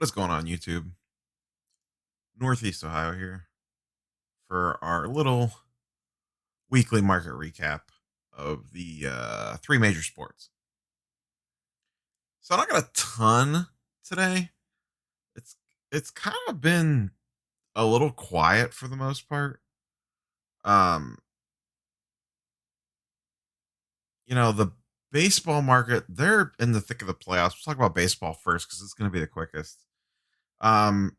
What is going on, YouTube? Northeast Ohio here for our little weekly market recap of the three major sports. So I don't got a ton today. It's it's kind of been a little quiet for the most part. Um, the baseball market, they're in the thick of the playoffs. We'll talk about baseball first because it's gonna be the quickest. Um,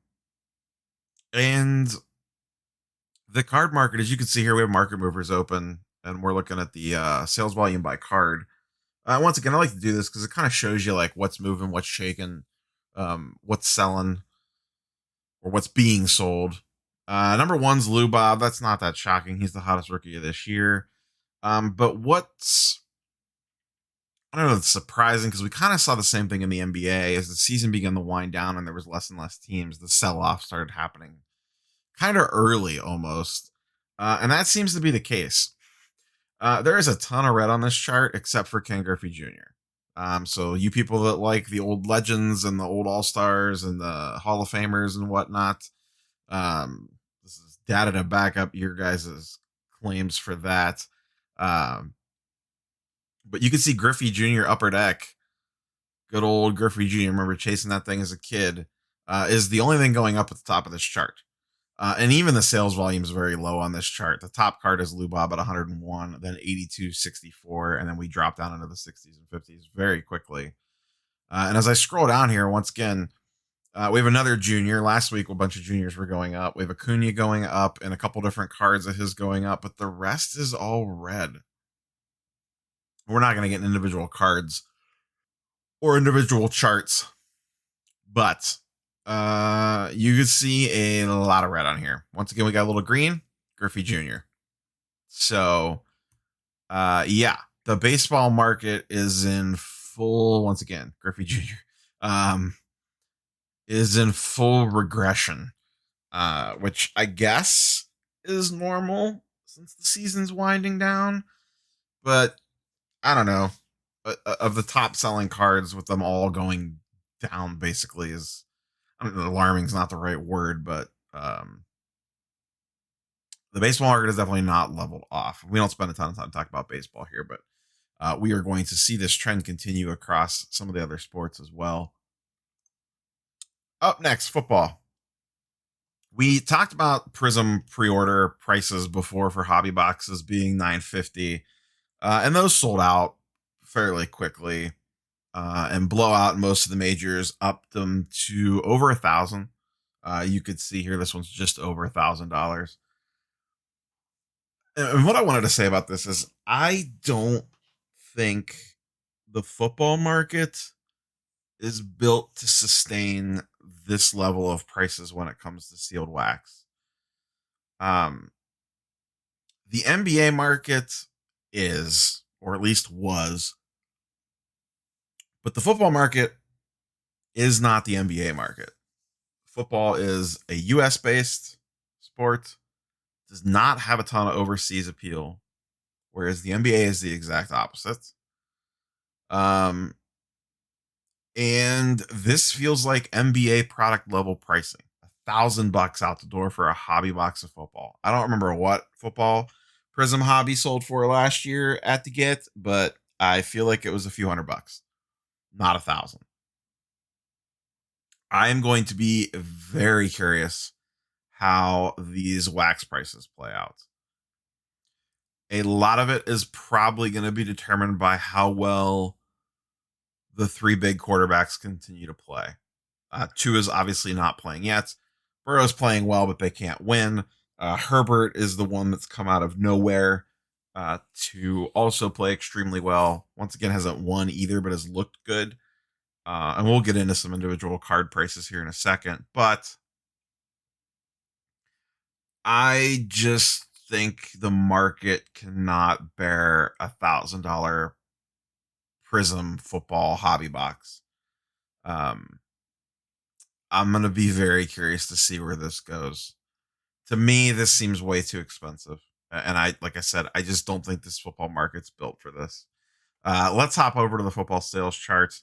and the card market, as you can see here, we have market movers open and we're looking at the sales volume by card. Once again, I like to do this because it kind of shows you like what's moving, what's shaking, what's selling, or what's being sold. Number one's Lou Bob. That's not that shocking. He's the hottest rookie of this year. But what's I don't know, it's surprising because we kind of saw the same thing in the NBA as the season began to wind down and there was less and less teams. The sell off started happening kind of early almost, and that seems to be the case. There is a ton of red on this chart except for Ken Griffey Jr. So you people that like the old legends and the old all stars and the Hall of Famers and whatnot, this is data to back up your guys' claims for that. Um, but you can see Griffey Jr. upper deck, good old Griffey Jr. Remember chasing that thing as a kid, is the only thing going up at the top of this chart. And even the sales volume is very low on this chart. The top card is Lou Bob at 101, then 82.64, and then we drop down into the 60s and 50s very quickly. And as I scroll down here, once again, we have another junior. Last week, a bunch of juniors were going up. We have Acuna going up and a couple different cards of his going up, but the rest is all red. We're not going to get individual cards or individual charts, but you can see a lot of red on here. Once again, we got a little green, Griffey Jr. So, yeah, the baseball market is in full, once again, Griffey Jr. Is in full regression, which I guess is normal since the season's winding down. But I don't know. Of the top selling cards, with them all going down, basically, is I don't know, alarming is not the right word, but the baseball market is definitely not leveled off. We don't spend a ton of time talking about baseball here, but we are going to see this trend continue across some of the other sports as well. Up next, football. We talked about Prism pre-order prices before for hobby boxes being $950, and those sold out fairly quickly, and blow out most of the majors up them to over 1,000. You could see here this one's just over $1,000. And what I wanted to say about this is I don't think the football market is built to sustain this level of prices when it comes to sealed wax. Um, the NBA market is, or at least was, but the football market is not the NBA market. Football is a US based sport, does not have a ton of overseas appeal, whereas the NBA is the exact opposite. Um, and this feels like NBA product level pricing. $1,000 out the door for a hobby box of football. I don't remember what football Prism Hobby sold for last year at the get, but I feel like it was a few $100, not 1,000. I am going to be very curious how these wax prices play out. A lot of it is probably going to be determined by how well the three big quarterbacks continue to play. Two is obviously not playing yet. Burrow's playing well, but they can't win. Herbert is the one that's come out of nowhere to also play extremely well. Once again, hasn't won either, but has looked good. And we'll get into some individual card prices here in a second. But I just think the market cannot bear $1,000 Prism football hobby box. Um, I'm going to be very curious to see where this goes. To me, this seems way too expensive. And like I said, I just don't think this football market's built for this. Let's hop over to the football sales charts.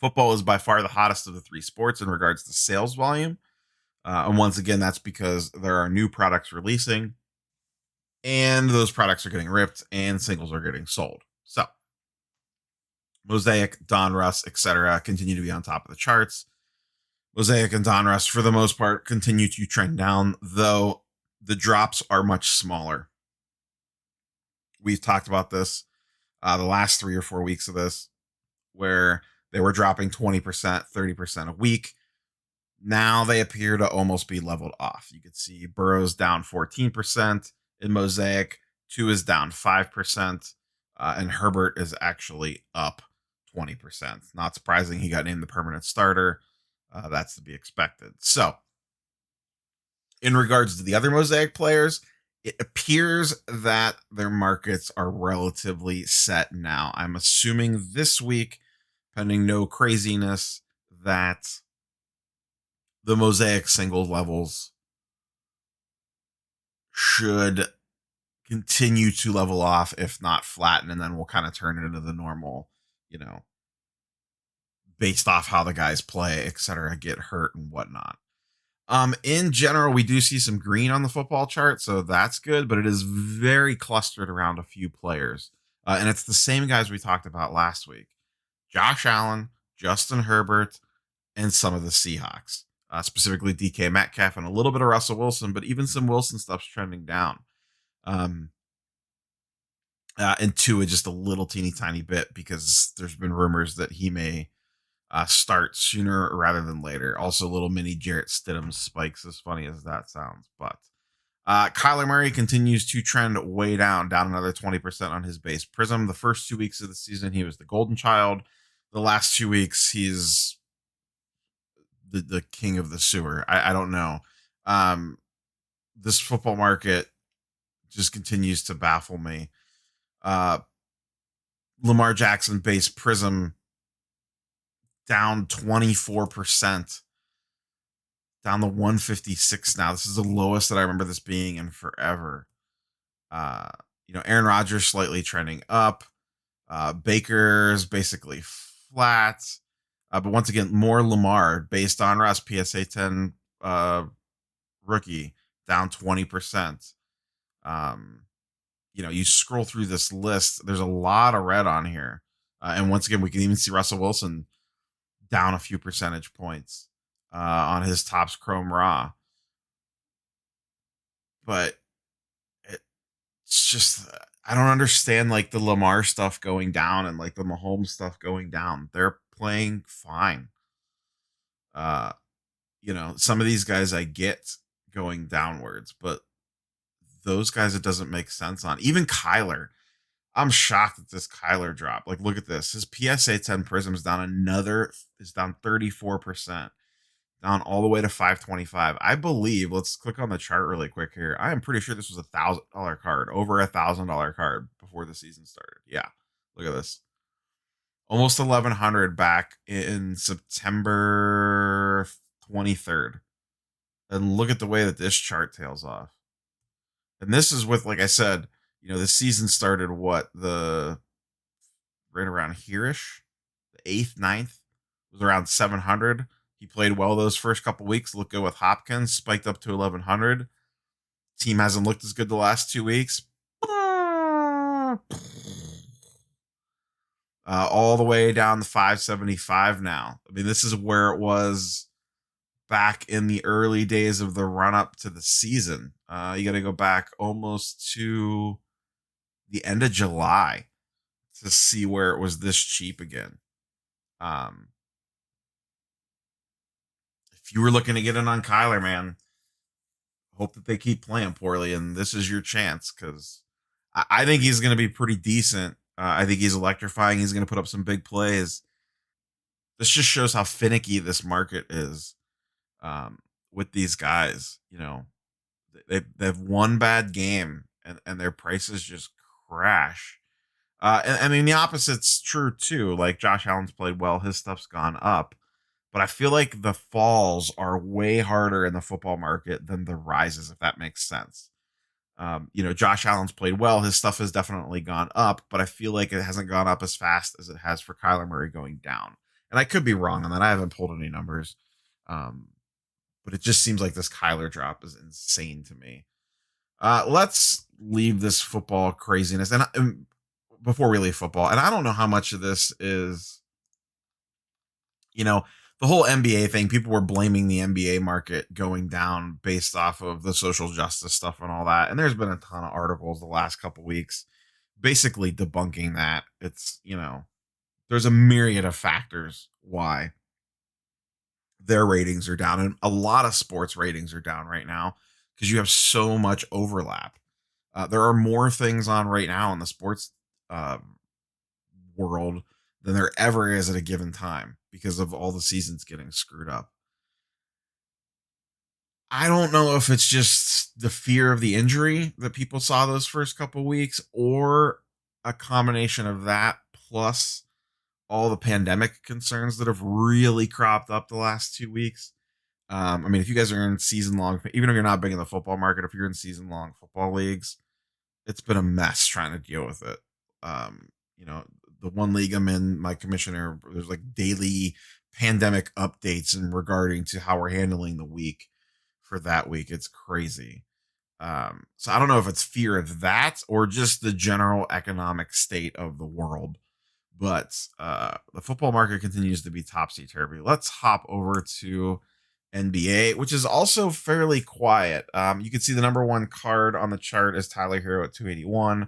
Football is by far the hottest of the three sports in regards to sales volume. And once again, that's because there are new products releasing, and those products are getting ripped, and singles are getting sold. So, Mosaic, Donruss, etc., continue to be on top of the charts. Mosaic and Donruss, for the most part, continue to trend down, though the drops are much smaller. We've talked about this the last 3 or 4 weeks of this, where they were dropping 20%, 30% a week. Now they appear to almost be leveled off. You could see Burrows down 14% in Mosaic, Two is down 5%, and Herbert is actually up 20%. Not surprising he got named the permanent starter. That's to be expected. So, in regards to the other Mosaic players, it appears that their markets are relatively set now. I'm assuming this week, pending no craziness, that the Mosaic single levels should continue to level off, if not flatten, and then we'll kind of turn it into the normal, you know, based off how the guys play, etc., get hurt and whatnot. In general, we do see some green on the football chart, so that's good, but it is very clustered around a few players. And it's the same guys we talked about last week: Josh Allen, Justin Herbert, and some of the Seahawks, specifically DK Metcalf and a little bit of Russell Wilson, but even some Wilson stuff's trending down. Um, and Tua just a little teeny tiny bit because there's been rumors that he may start sooner rather than later. Also, little mini Jarrett Stidham spikes, as funny as that sounds. But Kyler Murray continues to trend way down another 20% on his base Prism. The first 2 weeks of the season, he was the golden child. The last 2 weeks, he's the king of the sewer. I don't know. This football market just continues to baffle me. Lamar Jackson base Prism down 24%, down to 156 now. This is the lowest that I remember this being in forever. Aaron Rodgers slightly trending up. Baker's basically flat. But once again, more Lamar based on Russ PSA 10 rookie down 20%. You scroll through this list, there's a lot of red on here. And once again, we can even see Russell Wilson down a few percentage points on his Topps Chrome Raw. But it's just, I don't understand like the Lamar stuff going down and like the Mahomes stuff going down. They're playing fine. Some of these guys I get going downwards, but those guys it doesn't make sense on. Even Kyler. I'm shocked at this Kyler drop. Like, look at this. His PSA 10 Prism is down 34%. Down all the way to 525. I believe, let's click on the chart really quick here. I am pretty sure this was $1,000 card, over $1,000 card before the season started. Yeah. Look at this. Almost 1,100 back in September 23rd. And look at the way that this chart tails off. And this is with, like I said, the season started right around here-ish, the 8th, 9th, was around 700. He played well those first couple weeks, looked good with Hopkins, spiked up to 1,100. Team hasn't looked as good the last 2 weeks. All the way down to 575 now. I mean, this is where it was back in the early days of the run-up to the season. You got to go back almost to the end of July to see where it was this cheap again. If you were looking to get in on Kyler, man, hope that they keep playing poorly, and this is your chance, because I think he's going to be pretty decent. I think he's electrifying. He's going to put up some big plays. This just shows how finicky this market is with these guys. They have one bad game, and their prices just crash. And I mean, the opposite's true too. Like, Josh Allen's played well, his stuff's gone up. But I feel like the falls are way harder in the football market than the rises, if that makes sense. Josh Allen's played well, his stuff has definitely gone up, but I feel like it hasn't gone up as fast as it has for Kyler Murray going down. And I could be wrong on that. I haven't pulled any numbers. Um, but it just seems like this Kyler drop is insane to me. Let's leave this football craziness. And before we leave football, and I don't know how much of this is, you know, the whole NBA thing, people were blaming the NBA market going down based off of the social justice stuff and all that. And there's been a ton of articles the last couple weeks basically debunking that. It's, there's a myriad of factors why their ratings are down. And a lot of sports ratings are down right now because you have so much overlap. There are more things on right now in the sports uh, world than there ever is at a given time because of all the seasons getting screwed up. I don't know if it's just the fear of the injury that people saw those first couple weeks or a combination of that plus all the pandemic concerns that have really cropped up the last 2 weeks. I mean, if you guys are in season long, even if you're not big in the football market, if you're in season long football leagues, it's been a mess trying to deal with it. Um, you know, the one league I'm in, my commissioner, there's like daily pandemic updates in regarding to how we're handling the week for that week. It's crazy. So I don't know if it's fear of that or just the general economic state of the world. But the football market continues to be topsy turvy. Let's hop over to NBA, which is also fairly quiet. You can see the number one card on the chart is Tyler Hero at 281.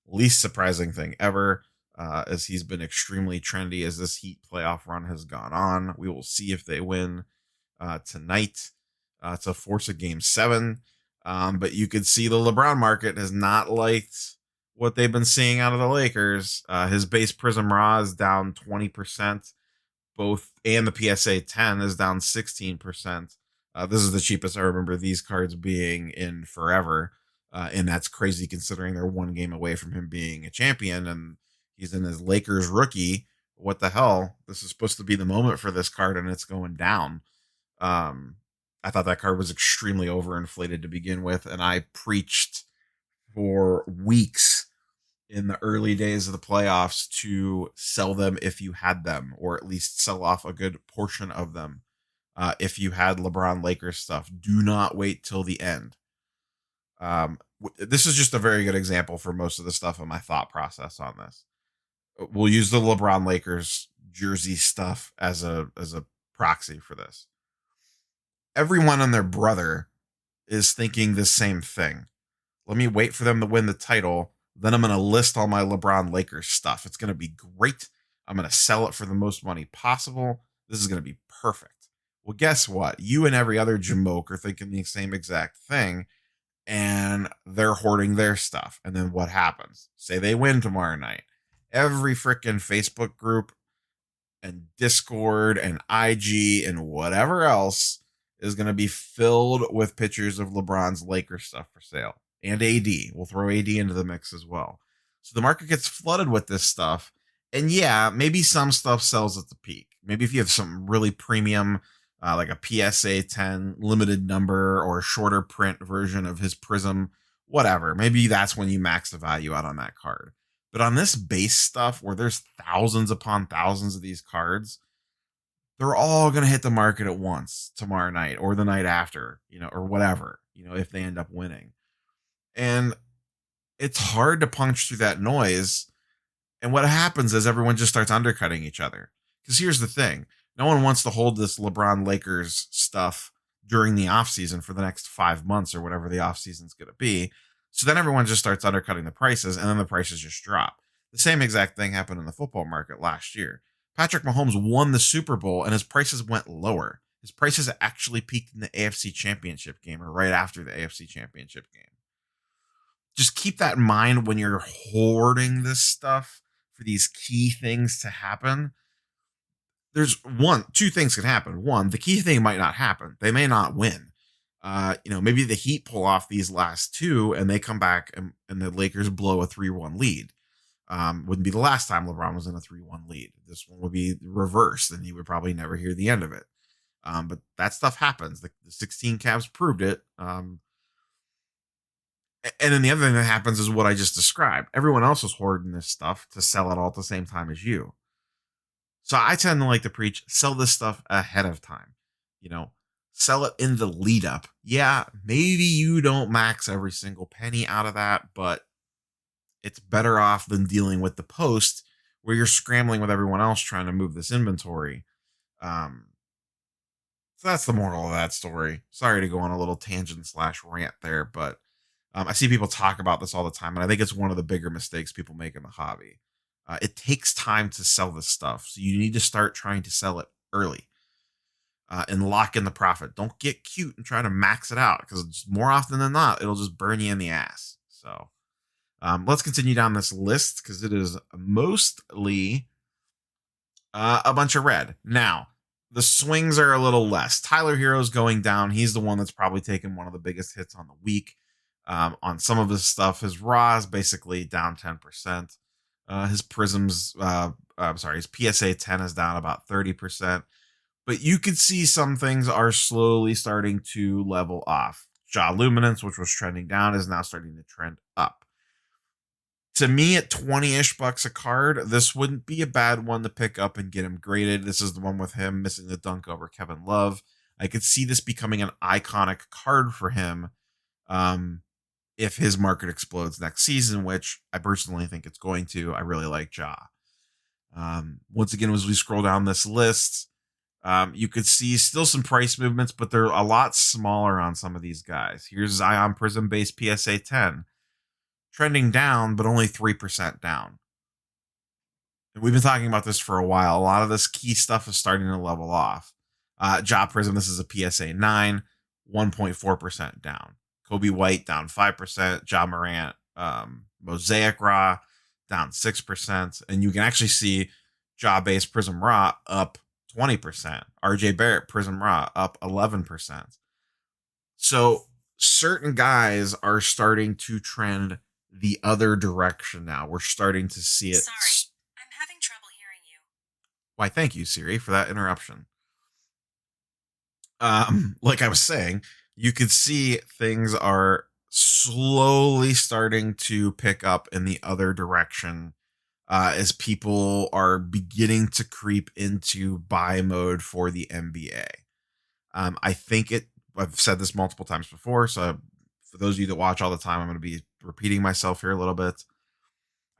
Least surprising thing ever, as he's been extremely trendy as this Heat playoff run has gone on. We will see if they win tonight to force a game 7. But you could see the LeBron market has not liked what they've been seeing out of the Lakers. His base Prism Raw is down 20%, both, and the PSA 10 is down 16%. This is the cheapest I remember these cards being in forever. And that's crazy considering they're one game away from him being a champion and he's in his Lakers rookie. What the hell? This is supposed to be the moment for this card and it's going down. Um, I thought that card was extremely overinflated to begin with, and I preached for weeks in the early days of the playoffs to sell them if you had them, or at least sell off a good portion of them. If you had LeBron Lakers stuff, do not wait till the end. This is just a very good example for most of the stuff in my thought process on this. We'll use the LeBron Lakers jersey stuff as a proxy for this. Everyone and their brother is thinking the same thing. Let me wait for them to win the title. Then I'm going to list all my LeBron Lakers stuff. It's going to be great. I'm going to sell it for the most money possible. This is going to be perfect. Well, guess what? You and every other jamoke are thinking the same exact thing, and they're hoarding their stuff. And then what happens? Say they win tomorrow night. Every freaking Facebook group and Discord and IG and whatever else is going to be filled with pictures of LeBron's Lakers stuff for sale. And AD. We'll throw AD into the mix as well. So the market gets flooded with this stuff. And yeah, maybe some stuff sells at the peak. Maybe if you have some really premium, like a PSA 10 limited number or a shorter print version of his Prism, whatever. Maybe that's when you max the value out on that card. But on this base stuff where there's thousands upon thousands of these cards, they're all going to hit the market at once tomorrow night or the night after, or whatever, if they end up winning. And it's hard to punch through that noise. And what happens is everyone just starts undercutting each other. Because here's the thing. No one wants to hold this LeBron Lakers stuff during the offseason for the next 5 months or whatever the offseason's going to be. So then everyone just starts undercutting the prices and then the prices just drop. The same exact thing happened in the football market last year. Patrick Mahomes won the Super Bowl and his prices went lower. His prices actually peaked in the AFC Championship game or right after the AFC Championship game. Just keep that in mind when you're hoarding this stuff for these key things to happen. There's two things can happen. One, the key thing might not happen. They may not win. Maybe the Heat pull off these last two and they come back and the Lakers blow a 3-1 lead. Wouldn't be the last time LeBron was in a 3-1 lead. This one would be reversed and you would probably never hear the end of it. But that stuff happens. The 16 Cavs proved it. And then the other thing that happens is what I just described. Everyone else is hoarding this stuff to sell it all at the same time as you. So I tend to like to preach sell this stuff ahead of time. You know, sell it in the lead up. Yeah, maybe you don't max every single penny out of that, but it's better off than dealing with the post where you're scrambling with everyone else trying to move this inventory. Um, so that's the moral of that story. Sorry to go on a little tangent slash rant there, but I see people talk about this all the time, and I think it's one of the bigger mistakes people make in the hobby. It takes time to sell this stuff, so you need to start trying to sell it early and lock in the profit. Don't get cute and try to max it out because more often than not, it'll just burn you in the ass. So let's continue down this list because it is mostly a bunch of red. Now, the swings are a little less. Tyler Hero's going down. He's the one that's probably taken one of the biggest hits on the week. On some of his stuff, his raw is basically down 10%. His prisms, I'm sorry, his PSA 10 is down about 30%. But you could see some things are slowly starting to level off. Jaw Luminance, which was trending down, is now starting to trend up. To me, at 20-ish bucks a card, this wouldn't be a bad one to pick up and get him graded. This is the one with him missing the dunk over Kevin Love. I could see this becoming an iconic card for him if his market explodes next season, which I personally think it's going to. I really like Ja. Once again, as we scroll down this list, you could see still some price movements, but they're a lot smaller on some of these guys. Here's Zion Prism base PSA 10 trending down, but only 3% down. And we've been talking about this for a while. A lot of this key stuff is starting to level off. Ja Prism, this is a PSA 9, 1.4% down. Kobe White down 5%. Ja Morant, Mosaic Raw down 6%. And you can actually see Ja Base Prism Raw up 20%. RJ Barrett Prism Raw up 11%. So certain guys are starting to trend the other direction now. We're starting to see it. Sorry, I'm having trouble hearing you. Why, thank you, Siri, for that interruption. Like I was saying, you could see things are slowly starting to pick up in the other direction as people are beginning to creep into buy mode for the NBA. I think I've said this multiple times before, so for those of you that watch all the time, I'm going to be repeating myself here a little bit.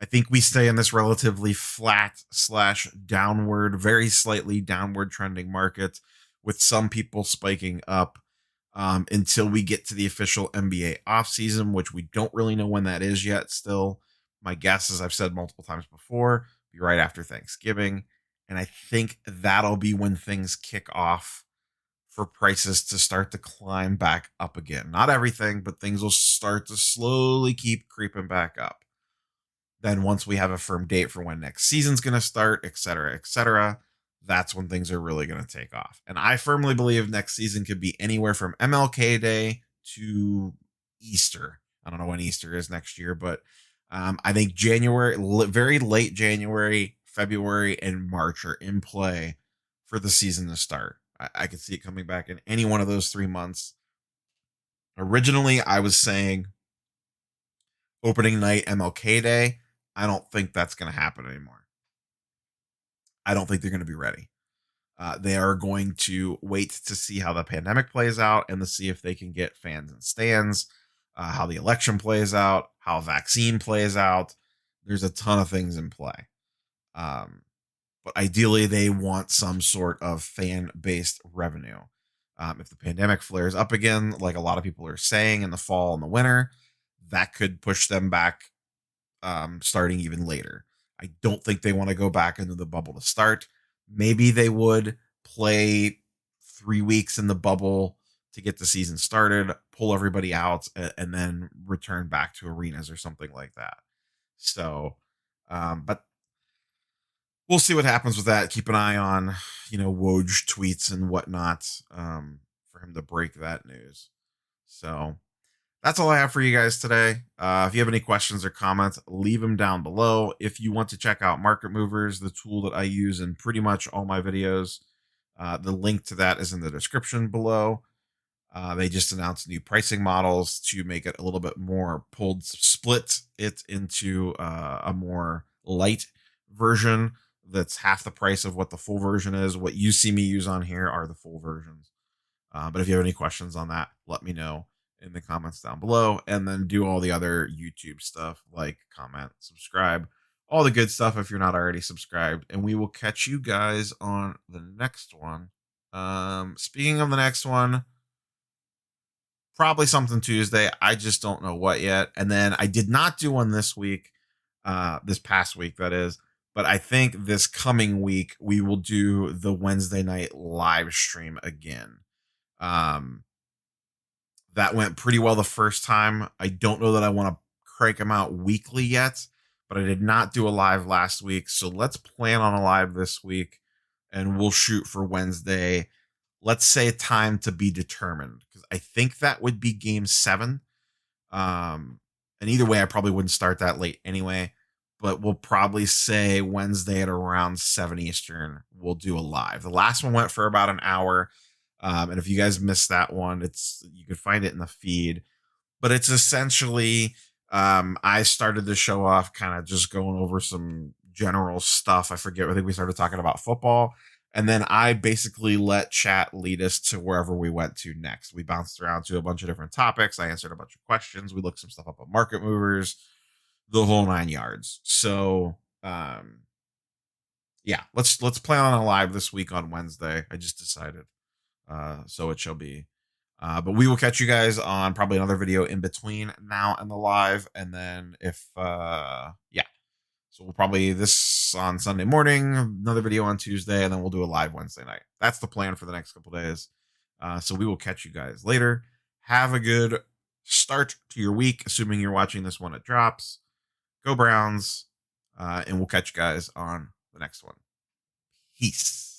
I think we stay in this relatively flat slash downward, very slightly downward trending market with some people spiking up until we get to the official NBA offseason, which we don't really know when that is yet still. My guess, as I've said multiple times before, be right after Thanksgiving. And I think that'll be when things kick off for prices to start to climb back up again. Not everything, but things will start to slowly keep creeping back up. Then once we have a firm date for when next season's going to start, et cetera, that's when things are really going to take off. And I firmly believe next season could be anywhere from MLK Day to Easter. I don't know when Easter is next year, but I think January, very late January, February, and March are in play for the season to start. I could see it coming back in any one of those 3 months. Originally, I was saying opening night MLK Day. I don't think that's going to happen anymore. I don't think they're going to be ready. They are going to wait to see how the pandemic plays out and to see if they can get fans and stands, how the election plays out, how vaccine plays out. There's a ton of things in play. But ideally, they want some sort of fan-based revenue. If the pandemic flares up again, like a lot of people are saying in the fall and the winter, that could push them back starting even later. I don't think they want to go back into the bubble to start. Maybe they would play 3 weeks in the bubble to get the season started, pull everybody out, and then return back to arenas or something like that. So, but we'll see what happens with that. Keep an eye on, Woj tweets and whatnot for him to break that news. So that's all I have for you guys today. If you have any questions or comments, leave them down below. If you want to check out Market Movers, the tool that I use in pretty much all my videos, the link to that is in the description below. They just announced new pricing models to make it a little bit more split it into a more light version that's half the price of what the full version is. What you see me use on here are the full versions. But if you have any questions on that, let me know in the comments down below, and then do all the other YouTube stuff like comment, subscribe, all the good stuff if you're not already subscribed. And we will catch you guys on the next one. Speaking of the next one, probably something Tuesday. I just don't know what yet. And then I did not do one this week, this past week, that is. But I think this coming week we will do the Wednesday night live stream again. That went pretty well the first time. I don't know that I want to crank them out weekly yet, but I did not do a live last week. So let's plan on a live this week, and we'll shoot for Wednesday. Let's say time to be determined, because I think that would be game 7. And either way, I probably wouldn't start that late anyway. But we'll probably say Wednesday at around 7 Eastern, we'll do a live. The last one went for about an hour. And if you guys missed that one, you can find it in the feed. But it's essentially, I started the show off kind of just going over some general stuff. I forget. I think we started talking about football. And then I basically let chat lead us to wherever we went to next. We bounced around to a bunch of different topics. I answered a bunch of questions. We looked some stuff up on market movers, the whole 9 yards. So, yeah, let's plan on a live this week on Wednesday. I just decided. So it shall be. But we will catch you guys on probably another video in between now and the live. And then yeah. So we'll probably this on Sunday morning, another video on Tuesday, and then we'll do a live Wednesday night. That's the plan for the next couple days. So we will catch you guys later. Have a good start to your week, assuming you're watching this when it drops. Go Browns. And we'll catch you guys on the next one. Peace.